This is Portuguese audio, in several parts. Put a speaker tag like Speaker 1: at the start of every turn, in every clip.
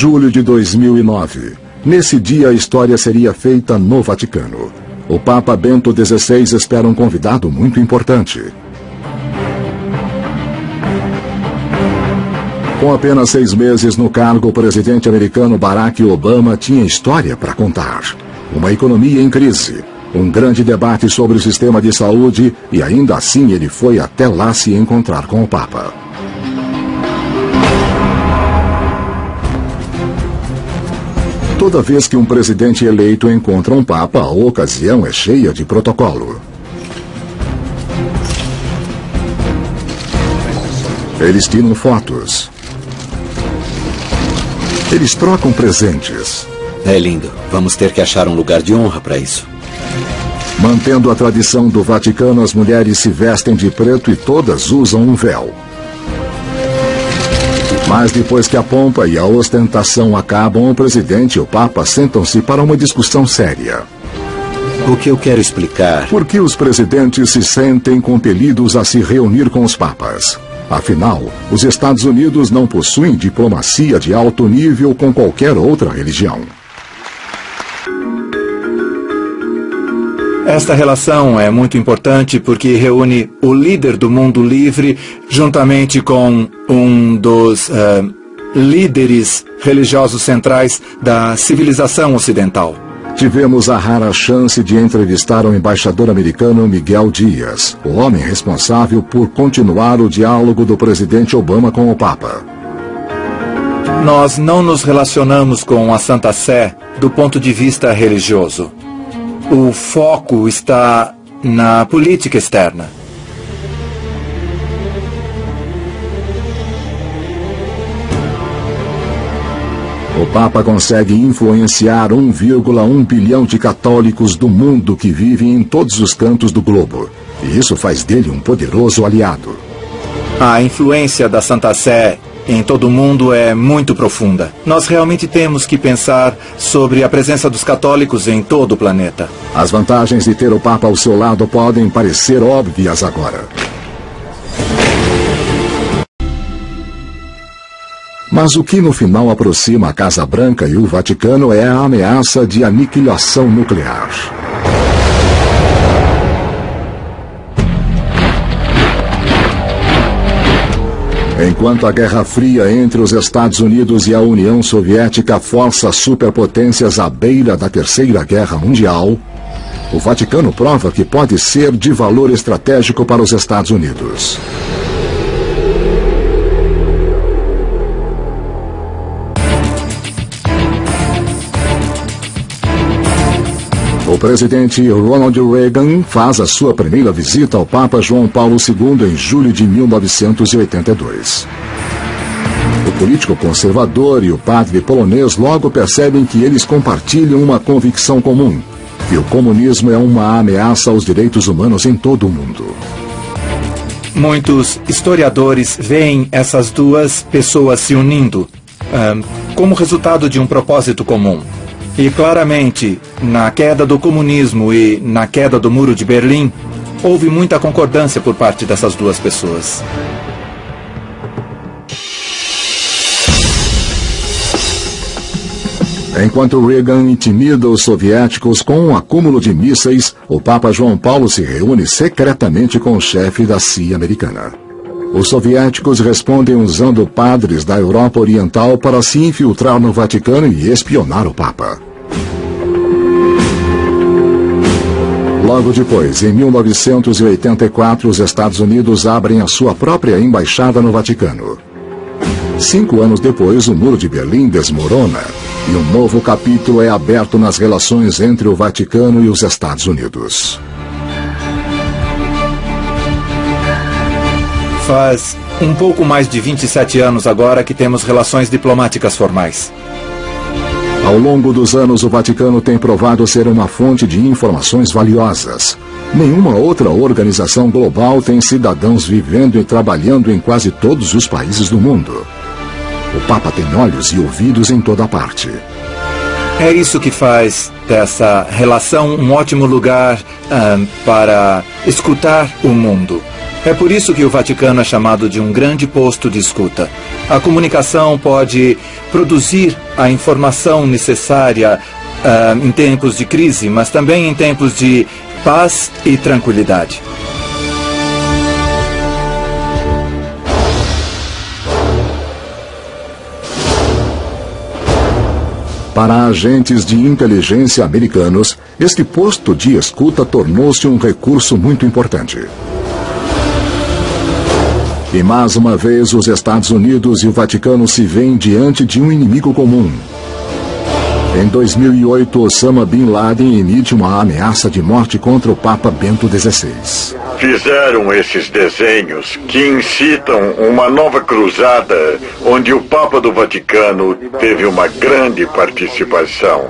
Speaker 1: Julho de 2009. Nesse dia, a história seria feita no Vaticano. O Papa Bento XVI espera um convidado muito importante. Com apenas 6 meses no cargo, o presidente americano Barack Obama tinha história para contar. Uma economia em crise, um grande debate sobre o sistema de saúde e ainda assim ele foi até lá se encontrar com o Papa. Toda vez que um presidente eleito encontra um Papa, a ocasião é cheia de protocolo. Eles tiram fotos. Eles trocam presentes.
Speaker 2: É lindo. Vamos ter que achar um lugar de honra para isso.
Speaker 1: Mantendo a tradição do Vaticano, as mulheres se vestem de preto e todas usam um véu. Mas depois que a pompa e a ostentação acabam, o presidente e o Papa sentam-se para uma discussão séria.
Speaker 2: O que eu quero explicar...
Speaker 1: Por que os presidentes se sentem compelidos a se reunir com os papas? Afinal, os Estados Unidos não possuem diplomacia de alto nível com qualquer outra religião.
Speaker 3: Esta relação é muito importante porque reúne o líder do mundo livre juntamente com um dos líderes religiosos centrais da civilização ocidental.
Speaker 1: Tivemos a rara chance de entrevistar o embaixador americano Miguel Dias, o homem responsável por continuar o diálogo do presidente Obama com o Papa.
Speaker 3: Nós não nos relacionamos com a Santa Sé do ponto de vista religioso. O foco está na política externa.
Speaker 1: O Papa consegue influenciar 1,1 bilhão de católicos do mundo que vivem em todos os cantos do globo. E isso faz dele um poderoso aliado.
Speaker 3: A influência da Santa Sé em todo o mundo é muito profunda. Nós realmente temos que pensar sobre a presença dos católicos em todo o planeta.
Speaker 1: As vantagens de ter o Papa ao seu lado podem parecer óbvias agora. Mas o que no final aproxima a Casa Branca e o Vaticano é a ameaça de aniquilação nuclear. Enquanto a Guerra Fria entre os Estados Unidos e a União Soviética força superpotências à beira da Terceira Guerra Mundial, o Vaticano prova que pode ser de valor estratégico para os Estados Unidos. O presidente Ronald Reagan faz a sua primeira visita ao Papa João Paulo II em julho de 1982. O político conservador e o padre polonês logo percebem que eles compartilham uma convicção comum, que o comunismo é uma ameaça aos direitos humanos em todo o mundo.
Speaker 3: Muitos historiadores veem essas duas pessoas se unindo como resultado de um propósito comum. E claramente, na queda do comunismo e na queda do Muro de Berlim, houve muita concordância por parte dessas duas pessoas.
Speaker 1: Enquanto Reagan intimida os soviéticos com um acúmulo de mísseis, o Papa João Paulo se reúne secretamente com o chefe da CIA americana. Os soviéticos respondem usando padres da Europa Oriental para se infiltrar no Vaticano e espionar o Papa. Logo depois, em 1984, os Estados Unidos abrem a sua própria embaixada no Vaticano. 5 anos depois, o Muro de Berlim desmorona e um novo capítulo é aberto nas relações entre o Vaticano e os Estados Unidos.
Speaker 3: Faz um pouco mais de 27 anos agora que temos relações diplomáticas formais.
Speaker 1: Ao longo dos anos, o Vaticano tem provado ser uma fonte de informações valiosas. Nenhuma outra organização global tem cidadãos vivendo e trabalhando em quase todos os países do mundo. O Papa tem olhos e ouvidos em toda parte.
Speaker 3: É isso que faz dessa relação um ótimo lugar para escutar o mundo. É por isso que o Vaticano é chamado de um grande posto de escuta. A comunicação pode produzir a informação necessária em tempos de crise, mas também em tempos de paz e tranquilidade.
Speaker 1: Para agentes de inteligência americanos, este posto de escuta tornou-se um recurso muito importante. E mais uma vez os Estados Unidos e o Vaticano se veem diante de um inimigo comum. Em 2008, Osama Bin Laden emite uma ameaça de morte contra o Papa Bento XVI.
Speaker 4: Fizeram esses desenhos que incitam uma nova cruzada, onde o Papa do Vaticano teve uma grande participação.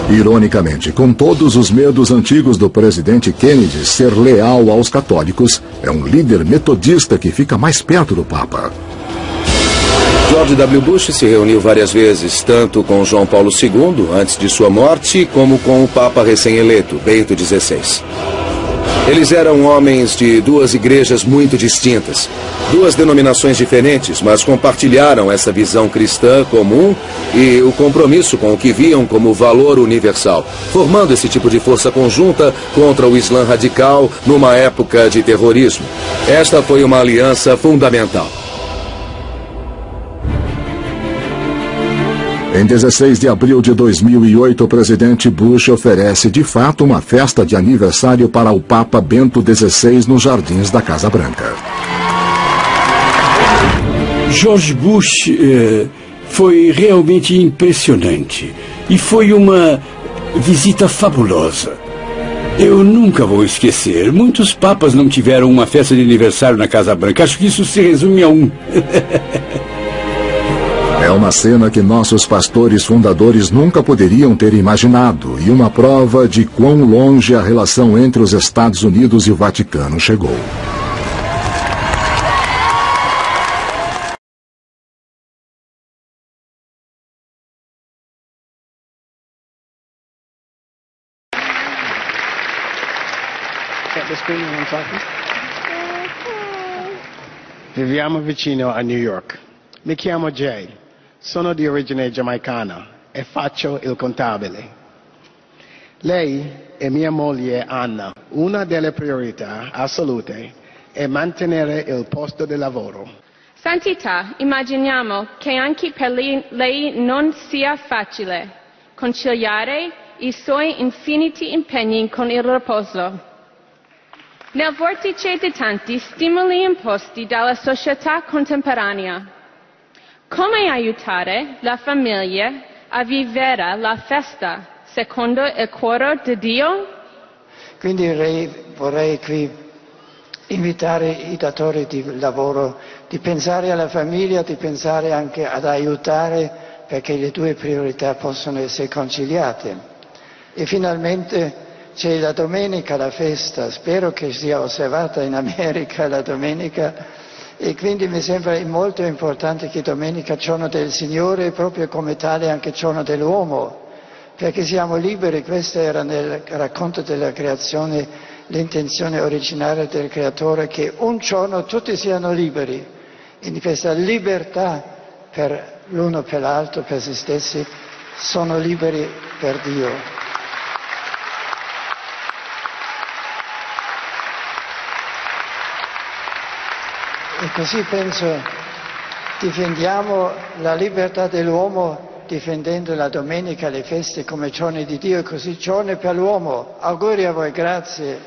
Speaker 1: Ironicamente, com todos os medos antigos do presidente Kennedy ser leal aos católicos, é um líder metodista que fica mais perto do Papa.
Speaker 5: George W. Bush se reuniu várias vezes, tanto com João Paulo II, antes de sua morte, como com o Papa recém-eleito, Bento XVI. Eles eram homens de duas igrejas muito distintas, duas denominações diferentes, mas compartilharam essa visão cristã comum e o compromisso com o que viam como valor universal, formando esse tipo de força conjunta contra o Islã radical numa época de terrorismo. Esta foi uma aliança fundamental.
Speaker 1: Em 16 de abril de 2008, o presidente Bush oferece de fato uma festa de aniversário para o Papa Bento XVI nos jardins da Casa Branca.
Speaker 6: George Bush foi realmente impressionante e foi uma visita fabulosa. Eu nunca vou esquecer. Muitos papas não tiveram uma festa de aniversário na Casa Branca. Acho que isso se resume a um.
Speaker 1: É uma cena que nossos pastores fundadores nunca poderiam ter imaginado e uma prova de quão longe a relação entre os Estados Unidos e o Vaticano chegou.
Speaker 7: Viviamo vicino a New York. Mi chiamo Jay, sono di origine giamaicana e faccio il contabile. Lei e mia moglie Anna, una delle priorità assolute è mantenere il posto di lavoro.
Speaker 8: Santità, immaginiamo che anche per lei non sia facile conciliare i suoi infiniti impegni con il riposo. Nel vortice di tanti stimoli imposti dalla società contemporanea, come aiutare la famiglia a vivere la festa secondo il cuore di Dio?
Speaker 9: Quindi vorrei qui invitare i datori di lavoro di pensare alla famiglia, di pensare anche ad aiutare perché le due priorità possono essere conciliate. E finalmente c'è la domenica, la festa, spero che sia osservata in America la domenica. E quindi mi sembra molto importante che domenica, giorno del Signore, proprio come tale anche giorno dell'uomo, perché siamo liberi. Questo era nel racconto della creazione l'intenzione originaria del Creatore, che un giorno tutti siano liberi. In questa libertà per l'uno, per l'altro, per se stessi, sono liberi per Dio. E così penso difendiamo la libertà dell'uomo difendendo la domenica, le feste come giorni di Dio e così giorni per l'uomo. Auguri a voi, grazie.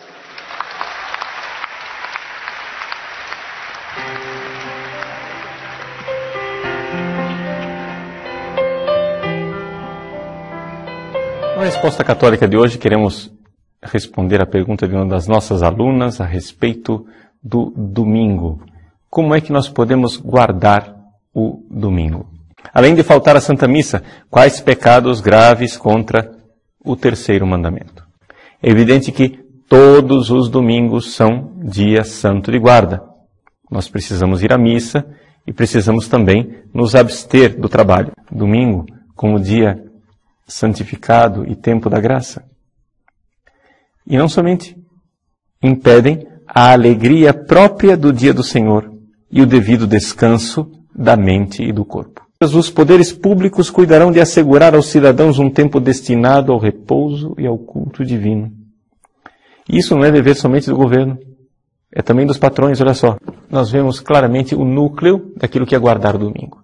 Speaker 10: Na Resposta Católica de hoje, queremos responder a pergunta de uma das nossas alunas a respeito do domingo. Como é que nós podemos guardar o domingo? Além de faltar à Santa Missa, quais pecados graves contra o terceiro mandamento? É evidente que todos os domingos são dia santo de guarda. Nós precisamos ir à missa e precisamos também nos abster do trabalho. Domingo, como dia santificado e tempo da graça. E não somente impedem a alegria própria do dia do Senhor e o devido descanso da mente e do corpo. Os poderes públicos cuidarão de assegurar aos cidadãos um tempo destinado ao repouso e ao culto divino. E isso não é dever somente do governo, é também dos patrões. Olha só, nós vemos claramente o núcleo daquilo que é guardar o domingo.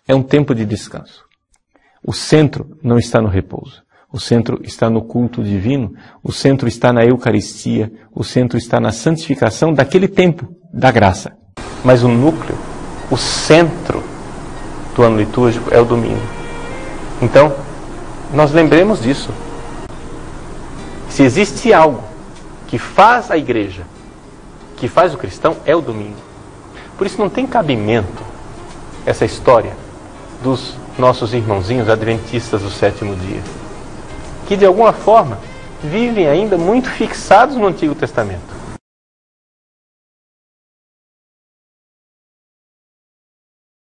Speaker 10: É um tempo de descanso. O centro não está no repouso. O centro está no culto divino, o centro está na Eucaristia, o centro está na santificação daquele tempo da graça. Mas o núcleo, o centro do ano litúrgico é o domingo. Então, nós lembremos disso. Se existe algo que faz a igreja, que faz o cristão, é o domingo. Por isso não tem cabimento essa história dos nossos irmãozinhos adventistas do sétimo dia, que de alguma forma vivem ainda muito fixados no Antigo Testamento.